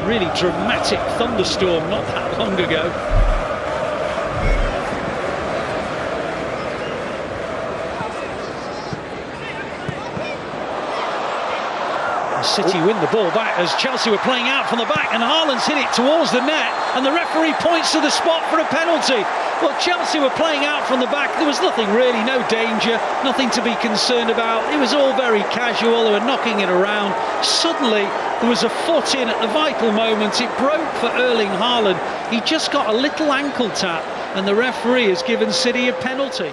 really dramatic thunderstorm not that long ago. City win the ball back as Chelsea were playing out from the back, and Haaland's hit it towards the net, and the referee points to the spot for a penalty. Well, Chelsea were playing out from the back. There was nothing really, no danger, nothing to be concerned about. It was all very casual. They were knocking it around. Suddenly, there was a foot in at the vital moment. It broke for Erling Haaland. He just got a little ankle tap, and the referee has given City a penalty.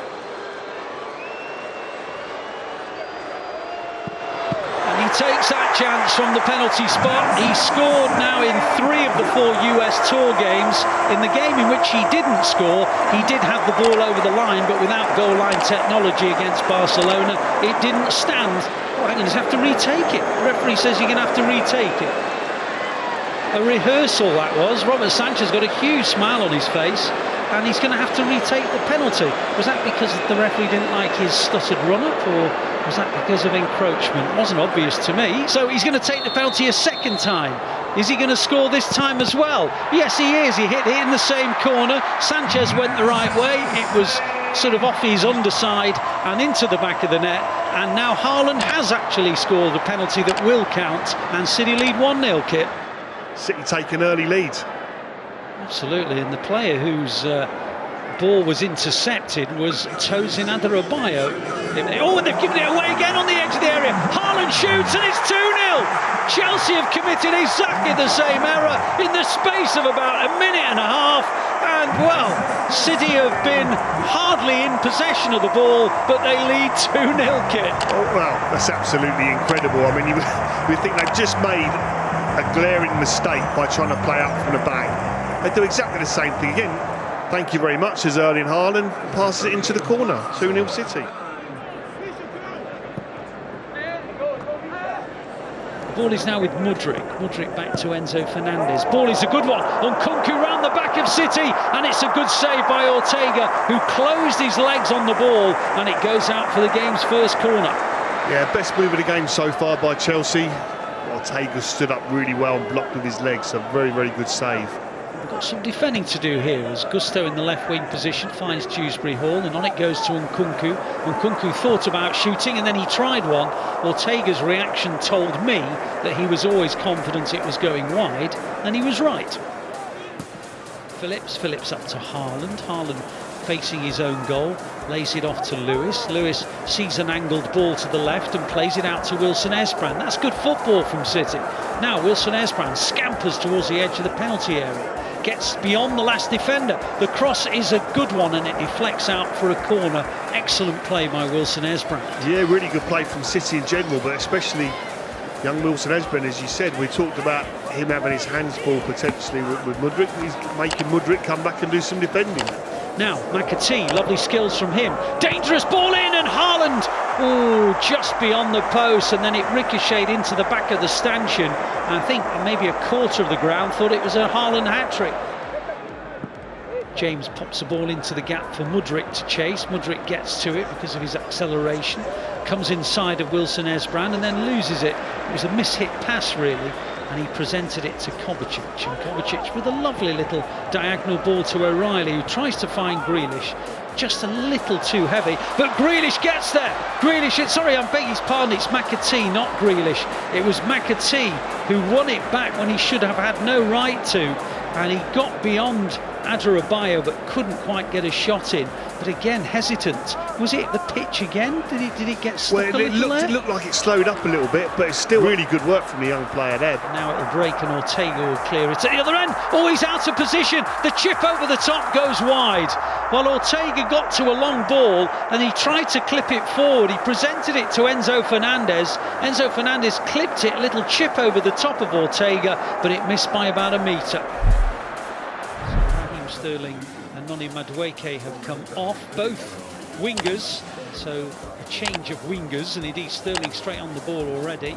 He takes that chance from the penalty spot. He scored now in 3 of the 4 US Tour games. In the game in which he didn't score, he did have the ball over the line, but without goal line technology against Barcelona, it didn't stand. Well, I'm going to have to retake it. The referee says you're going to have to retake it. A rehearsal that was. Robert Sanchez got a huge smile on his face, and he's going to have to retake the penalty. Was that because the referee didn't like his stuttered run-up, or was that because of encroachment? It wasn't obvious to me. So he's going to take the penalty a second time. Is he going to score this time as well? Yes, he is. He hit it in the same corner. Sanchez went the right way. It was sort of off his underside and into the back of the net. And now Haaland has actually scored a penalty that will count, and City lead 1-0, Kit. City take an early lead. Absolutely, and the player whose ball was intercepted was Tosin Adarabioyo. Oh, and they've given it away again on the edge of the area. Haaland shoots and it's 2-0. Chelsea have committed exactly the same error in the space of about a minute and a half. And, well, City have been hardly in possession of the ball, but they lead 2-0, Kit. Oh, well, that's absolutely incredible. I mean, you think they've just made a glaring mistake by trying to play out from the back. They do exactly the same thing again. Thank you very much as Erling Haaland passes it into the corner. 2-0 City. The ball is now with Mudryk. Mudryk back to Enzo Fernandez. Ball is a good one. Nkunku round the back of City, and it's a good save by Ortega, who closed his legs on the ball, and it goes out for the game's first corner. Yeah, best move of the game so far by Chelsea. Ortega stood up really well and blocked with his legs. A very, very good save. We've got some defending to do here as Gusto in the left wing position finds Dewsbury Hall, and on it goes to Nkunku. Nkunku thought about shooting and then he tried one. Ortega's reaction told me that he was always confident it was going wide, and he was right. Phillips up to Haaland. Haaland facing his own goal, lays it off to Lewis. Lewis sees an angled ball to the left and plays it out to Wilson Esbrand. That's good football from City. Now Wilson Esbrand scampers towards the edge of the penalty area, gets beyond the last defender. The cross is a good one and it deflects out for a corner. Excellent play by Wilson Esbrand. Yeah, really good play from City in general, but especially young Wilson Esbrand, as you said. We talked about him having his hands full potentially with Mudryk. He's making Mudryk come back and do some defending. Now, McAtee, lovely skills from him. Dangerous ball in, and Haaland, oh, just beyond the post, and then it ricocheted into the back of the stanchion. I think maybe a quarter of the ground thought it was a Haaland hat-trick. James pops the ball into the gap for Mudryk to chase. Mudryk gets to it because of his acceleration. Comes inside of Wilson Esbrand and then loses it. It was a mishit pass, really. And he presented it to Kovacic, and Kovacic with a lovely little diagonal ball to O'Reilly, who tries to find Grealish, just a little too heavy, but Grealish gets there. Grealish, sorry, I beg his pardon, it's McAtee, not Grealish. It was McAtee who won it back when he should have had no right to, and he got beyond Adarabioyo but couldn't quite get a shot in. But again, hesitant. Was it the pitch again? Did it get stuck a little there? It looked like it slowed up a little bit, but it's still really good work from the young player there. Now it'll break and Ortega will clear it at the other end. Oh, he's out of position. The chip over the top goes wide. Well, Ortega got to a long ball and he tried to clip it forward. He presented it to Enzo Fernandez. Enzo Fernandez clipped it, a little chip over the top of Ortega, but it missed by about a metre. Sterling and Noni Madueke have come off, both wingers, so a change of wingers, and indeed Sterling straight on the ball already,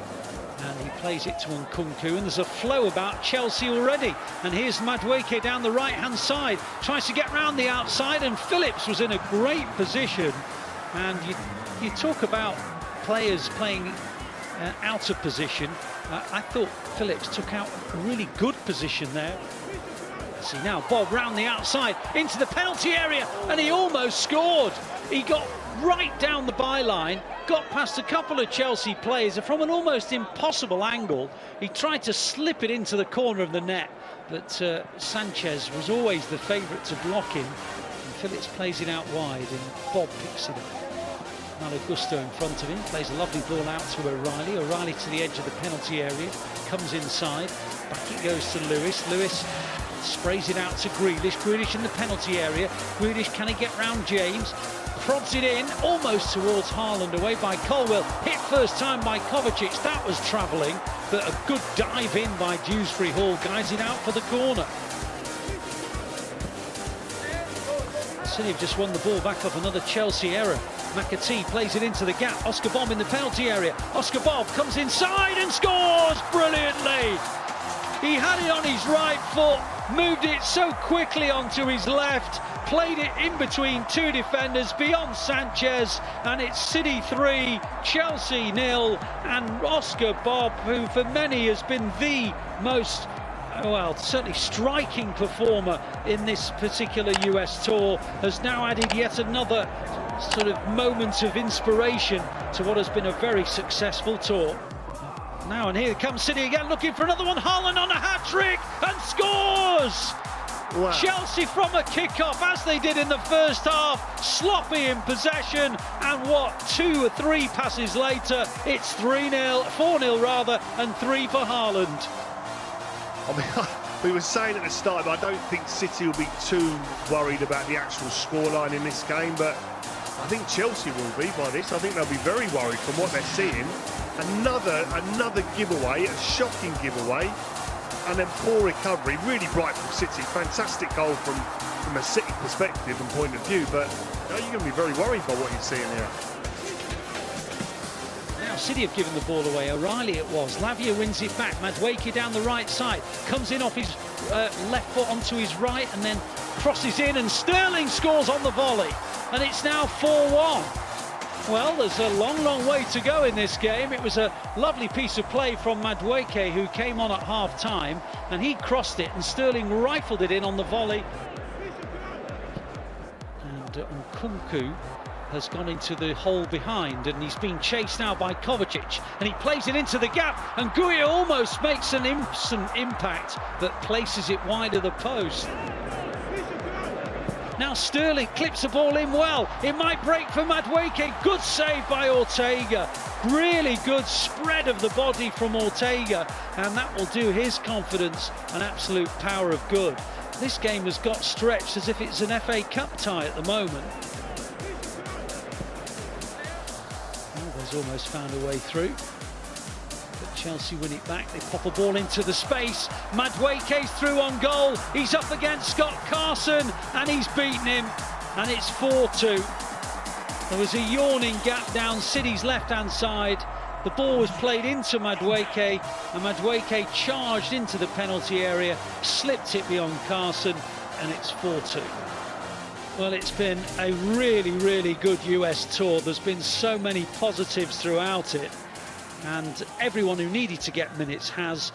and he plays it to Nkunku, and there's a flow about Chelsea already, and here's Madueke down the right hand side, tries to get round the outside, and Phillips was in a great position. And you talk about players playing out of position. I thought Phillips took out a really good position there. See now, Bob round the outside into the penalty area, and he almost scored. He got right down the byline, got past a couple of Chelsea players from an almost impossible angle. He tried to slip it into the corner of the net, but Sanchez was always the favourite to block him. And Phillips plays it out wide, and Bob picks it up. Malo Gusto in front of him, plays a lovely ball out to O'Reilly. O'Reilly to the edge of the penalty area, comes inside, back it goes to Lewis. Lewis sprays it out to Grealish. Grealish in the penalty area. Grealish, can he get round James? Prods it in, almost towards Haaland, away by Colwill. Hit first time by Kovacic, that was travelling, but a good dive in by Dewsbury Hall guides it out for the corner. City have just won the ball back off another Chelsea error. McAtee plays it into the gap. Oscar Bob in the penalty area. Oscar Bob comes inside and scores brilliantly. He had it on his right foot, moved it so quickly onto his left, played it in between two defenders beyond Sanchez, and it's City 3, Chelsea 0, and Oscar Bob, who for many has been the most, well, certainly striking performer in this particular US tour, has now added yet another sort of moment of inspiration to what has been a very successful tour. Now, and here comes City again, looking for another one. Haaland on a hat-trick and scores! Wow. Chelsea from a kick-off, as they did in the first half, sloppy in possession, and what, 2 or 3 passes later, it's 3-0, 4-0 rather, and 3 for Haaland. I mean, we were saying at the start, but I don't think City will be too worried about the actual scoreline in this game, but I think Chelsea will be by this. I think they'll be very worried from what they're seeing. Another giveaway, a shocking giveaway, and then poor recovery. Really bright from City. Fantastic goal from a City perspective and point of view, but you're going to be very worried by what you're seeing here. Now City have given the ball away. O'Reilly it was. Lavia wins it back. Madueke down the right side. Comes in off his left foot onto his right and then crosses in, and Sterling scores on the volley. And it's now 4-1. Well, there's a long way to go in this game. It was a lovely piece of play from Madueke, who came on at half-time, and he crossed it, and Sterling rifled it in on the volley. And Nkunku has gone into the hole behind, and he's been chased now by Kovacic, and he plays it into the gap, and Guia almost makes an instant impact that places it wide of the post. Now Sterling clips the ball in well. It might break for Madueke. Good save by Ortega. Really good spread of the body from Ortega, and that will do his confidence an absolute power of good. This game has got stretched as if it's an FA Cup tie at the moment. Alvarez almost found a way through, but Chelsea win it back. They pop a ball into the space. Madueke's through on goal. He's up against Scott Carson, and he's beaten him, and it's 4-2. There was a yawning gap down City's left-hand side. The ball was played into Madueke, and Madueke charged into the penalty area, slipped it beyond Carson, and it's 4-2. Well, it's been a really good US tour. There's been so many positives throughout it, and everyone who needed to get minutes has.